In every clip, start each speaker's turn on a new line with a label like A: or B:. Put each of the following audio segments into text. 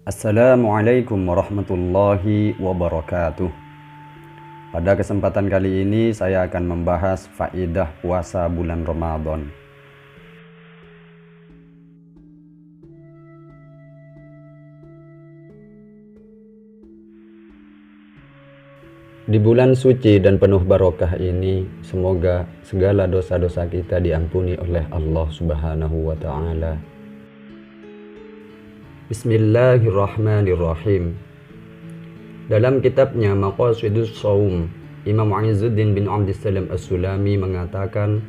A: Assalamualaikum warahmatullahi wabarakatuh. Pada kesempatan kali ini saya akan membahas faedah puasa bulan Ramadan. Di bulan suci dan penuh barokah ini, semoga segala dosa-dosa kita diampuni oleh Allah Subhanahu wa Ta'ala. Bismillahirrahmanirrahim. Dalam kitabnya Maqasidus Shaum, Imam Izzuddin bin Abdissalam As-Sulami mengatakan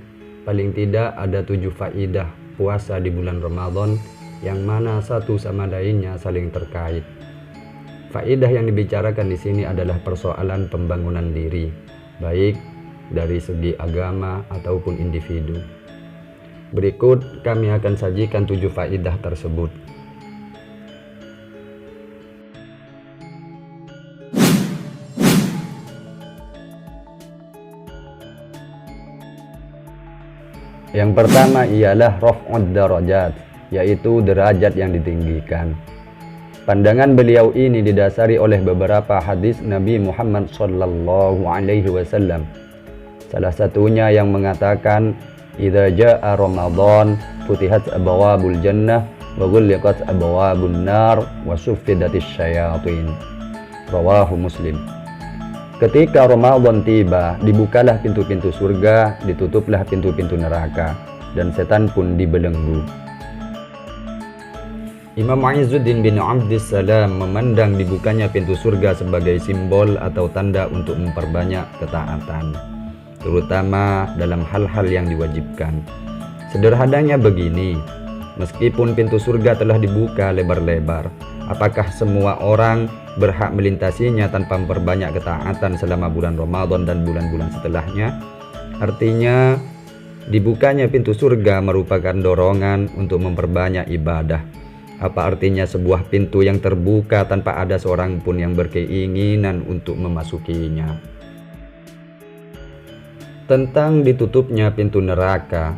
A: paling tidak ada 7 faidah puasa di bulan Ramadan yang mana satu sama lainnya saling terkait. Faidah yang dibicarakan di sini adalah persoalan pembangunan diri, baik dari segi agama ataupun individu. Berikut kami akan sajikan 7 faidah tersebut. Yang pertama ialah raf'ud darajat, yaitu derajat yang ditinggikan. Pandangan beliau ini didasari oleh beberapa hadis Nabi Muhammad SAW. Salah satunya yang mengatakan, "Idza jaa Ramadan, futihat abwabul jannah wa ghulliqat abwabun nar wa suffidatis syayatin." Rawahu Muslim. Ketika Ramadan tiba, dibukalah pintu-pintu surga, ditutuplah pintu-pintu neraka, dan setan pun dibelenggu. Imam Izzuddin bin Abdissalam memandang dibukanya pintu surga sebagai simbol atau tanda untuk memperbanyak ketaatan, terutama dalam hal-hal yang diwajibkan. Sederhananya begini, meskipun pintu surga telah dibuka lebar-lebar, apakah semua orang berhak melintasinya tanpa memperbanyak ketaatan selama bulan Ramadan dan bulan-bulan setelahnya? Artinya, dibukanya pintu surga merupakan dorongan untuk memperbanyak ibadah. Apa artinya sebuah pintu yang terbuka tanpa ada seorang pun yang berkeinginan untuk memasukinya? Tentang ditutupnya pintu neraka,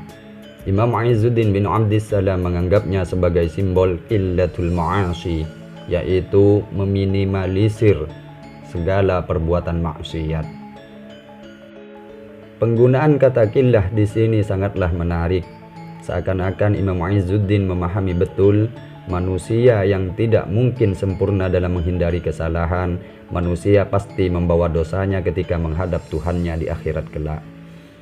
A: Imam Izzuddin bin Abdissalam menganggapnya sebagai simbol qillatul ma'asi, yaitu meminimalisir segala perbuatan maksiat. Penggunaan kata qillah di sini sangatlah menarik. Seakan-akan Imam Izzuddin memahami betul manusia yang tidak mungkin sempurna dalam menghindari kesalahan. Manusia pasti membawa dosanya ketika menghadap Tuhannya di akhirat kelak.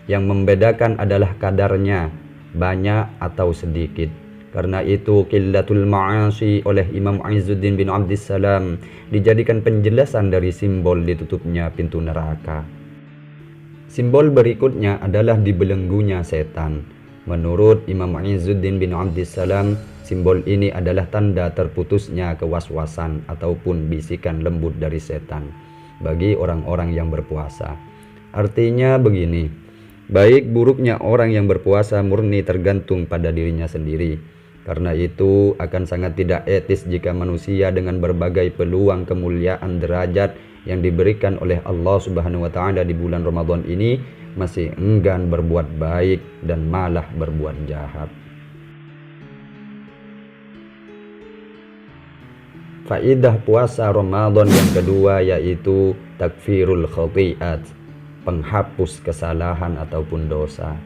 A: Yang membedakan adalah kadarnya, banyak atau sedikit. Karena itu qillatul ma'asi oleh Imam Izzuddin bin Abdissalam dijadikan penjelasan dari simbol ditutupnya pintu neraka. Simbol berikutnya adalah dibelenggunya setan. Menurut Imam Izzuddin bin Abdissalam, simbol ini adalah tanda terputusnya kewaswasan ataupun bisikan lembut dari setan bagi orang-orang yang berpuasa. Artinya begini, baik buruknya orang yang berpuasa murni tergantung pada dirinya sendiri. Karena itu akan sangat tidak etis jika manusia dengan berbagai peluang kemuliaan derajat yang diberikan oleh Allah Subhanahu wa Ta'ala di bulan Ramadan ini masih enggan berbuat baik dan malah berbuat jahat. Faidah puasa Ramadan yang kedua yaitu takfirul khati'at, penghapus kesalahan ataupun dosa.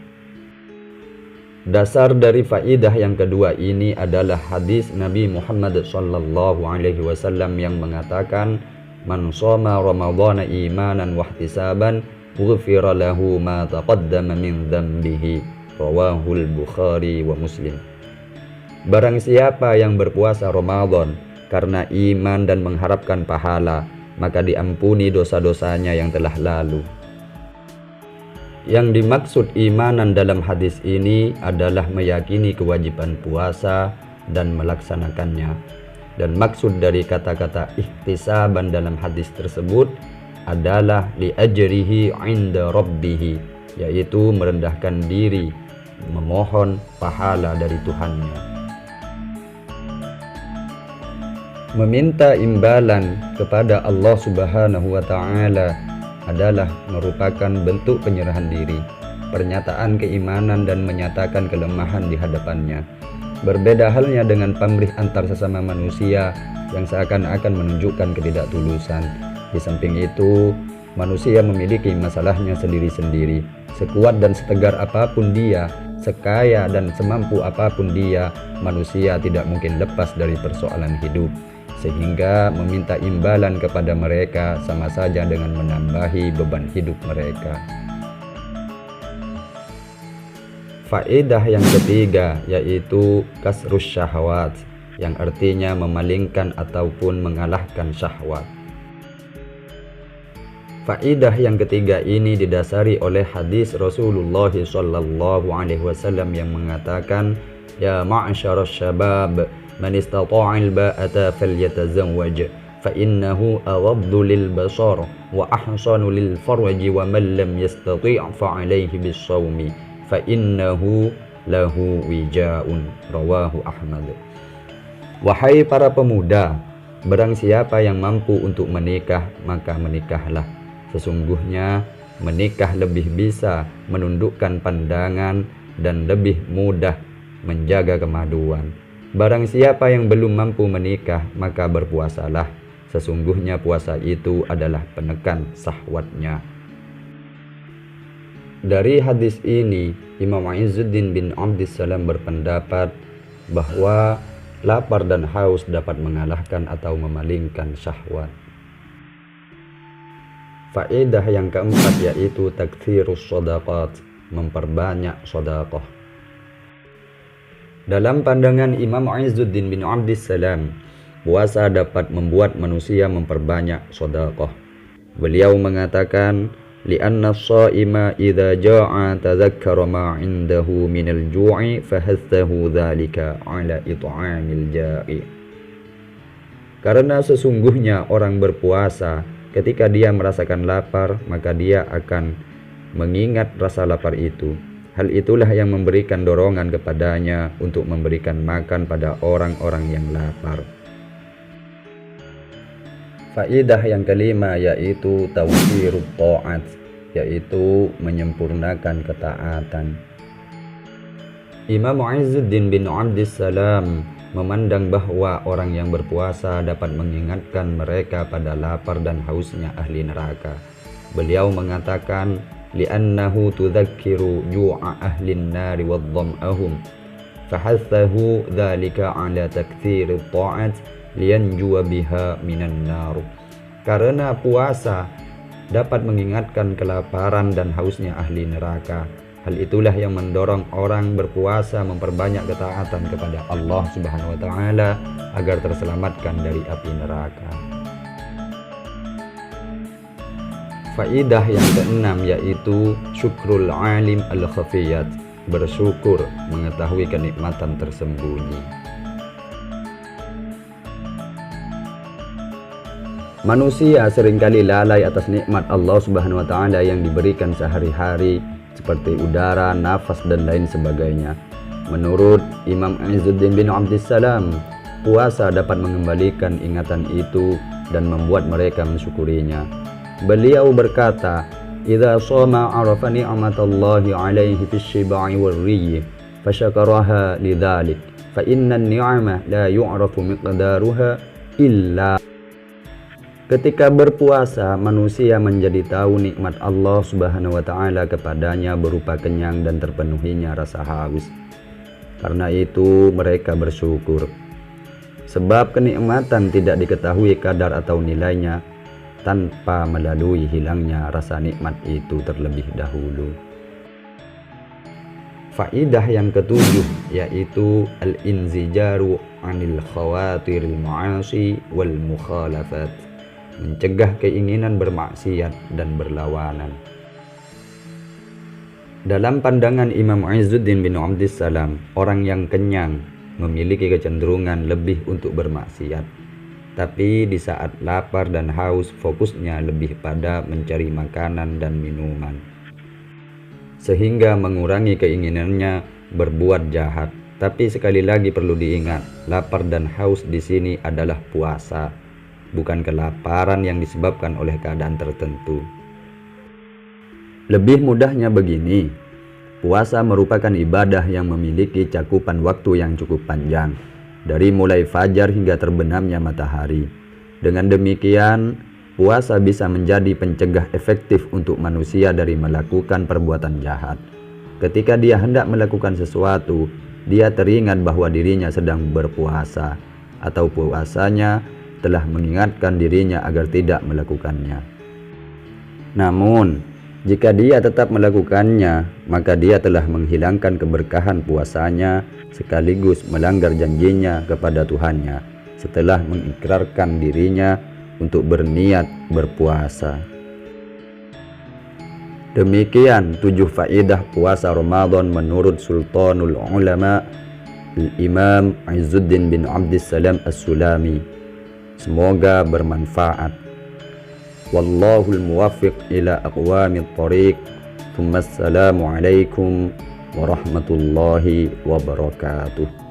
A: Dasar dari faidah yang kedua ini adalah hadis Nabi Muhammad SAW yang mengatakan, "Man shoma Ramadhana imanan wa ihtisaban, ghufira lahu ma taqaddama min dhanbihi." Rawahul Bukhari wa Muslim. Barang siapa yang berpuasa Ramadan karena iman dan mengharapkan pahala, maka diampuni dosa-dosanya yang telah lalu. Yang dimaksud imanan dalam hadis ini adalah meyakini kewajiban puasa dan melaksanakannya. Dan maksud dari kata-kata ihtisaban dalam hadis tersebut adalah li ajrihi 'inda rabbih, yaitu merendahkan diri, memohon pahala dari Tuhannya. Meminta imbalan kepada Allah Subhanahu wa Ta'ala adalah merupakan bentuk penyerahan diri, pernyataan keimanan dan menyatakan kelemahan di hadapannya. Berbeda halnya dengan pamrih antar sesama manusia yang seakan-akan menunjukkan ketidaktulusan. Di samping itu, manusia memiliki masalahnya sendiri-sendiri. Sekuat dan setegar apapun dia, sekaya dan semampu apapun dia, manusia tidak mungkin lepas dari persoalan hidup. Sehingga meminta imbalan kepada mereka sama saja dengan menambahi beban hidup mereka. Faedah yang ketiga yaitu kasrus syahwat, yang artinya memalingkan ataupun mengalahkan syahwat. Faedah yang ketiga ini didasari oleh hadis Rasulullah SAW yang mengatakan, ya ma'syaras syabab man istata'al ba'ata falyatazawwaj fa innahu aghaddu lil basar wa ahsanu lil farji wa man lam yastati' fa alayhi bis shaumi fa innahu lahu wijaun, rawahu Ahmad. Wahai para pemuda, barang siapa yang mampu untuk menikah, maka menikahlah. Sesungguhnya menikah lebih bisa menundukkan pandangan dan lebih mudah menjaga kemaduan. Barang siapa yang belum mampu menikah, maka berpuasalah. Sesungguhnya puasa itu adalah penekan syahwatnya. Dari hadis ini, Imam Izzuddin bin Abdissalam berpendapat bahwa lapar dan haus dapat mengalahkan atau memalingkan syahwat. Faedah yang keempat yaitu taktsirus shadaqat, memperbanyak sedekah. Dalam pandangan Imam Izzuddin bin Abdissalam, puasa dapat membuat manusia memperbanyak sedekah. Beliau mengatakan, li'anna as-sha'ima idza ja'a tadzakkara ma 'indahu minal ju'i fahathahu dzalika 'ala it'amil ja'i. Karena sesungguhnya orang berpuasa ketika dia merasakan lapar, maka dia akan mengingat rasa lapar itu. Hal itulah yang memberikan dorongan kepadanya untuk memberikan makan pada orang-orang yang lapar. Faedah yang kelima yaitu tawfirut ta'at, yaitu menyempurnakan ketaatan. Imam Izzuddin bin Abdissalam memandang bahwa orang yang berpuasa dapat mengingatkan mereka pada lapar dan hausnya ahli neraka. Beliau mengatakan, li'annahu tudzakiru ju'a ahlin nari wadh-dham'ahum fahathahu dzalika 'ala taktsirit ta'at liyanjuwa biha minan nar. Karena puasa dapat mengingatkan kelaparan dan hausnya ahli neraka. Hal itulah yang mendorong orang berpuasa memperbanyak ketaatan kepada Allah Subhanahu wa taala agar terselamatkan dari api neraka. Faedah yang keenam yaitu syukrul alim al-khafiyat, bersyukur mengetahui kenikmatan tersembunyi. Manusia seringkali lalai atas nikmat Allah Subhanahu wa taala yang diberikan sehari-hari seperti udara, nafas dan lain sebagainya. Menurut Imam Izzuddin bin Abdissalam, puasa dapat mengembalikan ingatan itu dan membuat mereka mensyukurinya. Beliau berkata, "Idza shoma 'arafa ni'matallahi 'alaihi fis-shiba'i war-riyyi, fasyakaraha lidzalik, fa inna an-ni'ama la yu'rafu miqdaruha illa." Ketika berpuasa, manusia menjadi tahu nikmat Allah Subhanahu wa taala kepadanya berupa kenyang dan terpenuhinya rasa haus. Karena itu mereka bersyukur. Sebab kenikmatan tidak diketahui kadar atau nilainya tanpa melalui hilangnya rasa nikmat itu terlebih dahulu. Faedah yang ketujuh yaitu al-inzijaru 'anil khawatiril ma'asi wal mukhalafat, mencegah keinginan bermaksiat dan berlawanan. Dalam pandangan Imam Izzuddin bin Abdissalam, orang yang kenyang memiliki kecenderungan lebih untuk bermaksiat. Tapi di saat lapar dan haus, fokusnya lebih pada mencari makanan dan minuman, sehingga mengurangi keinginannya berbuat jahat. Tapi sekali lagi perlu diingat, lapar dan haus di sini adalah puasa, bukan kelaparan yang disebabkan oleh keadaan tertentu. Lebih mudahnya begini, Puasa merupakan ibadah yang memiliki cakupan waktu yang cukup panjang, dari mulai fajar hingga terbenamnya matahari. Dengan demikian, puasa bisa menjadi pencegah efektif untuk manusia dari melakukan perbuatan jahat. Ketika dia hendak melakukan sesuatu, dia teringat bahwa dirinya sedang berpuasa, atau puasanya telah mengingatkan dirinya agar tidak melakukannya. Namun, jika dia tetap melakukannya, maka dia telah menghilangkan keberkahan puasanya sekaligus melanggar janjinya kepada Tuhannya setelah mengikrarkan dirinya untuk berniat berpuasa. Demikian 7 faedah puasa Ramadan menurut Sultanul Ulama Imam Izzuddin bin Abdissalam As-Sulami. Semoga bermanfaat. Wallahul muwaffiq ila aqwamit thoriq. Assalamualaikum warahmatullahi wabarakatuh.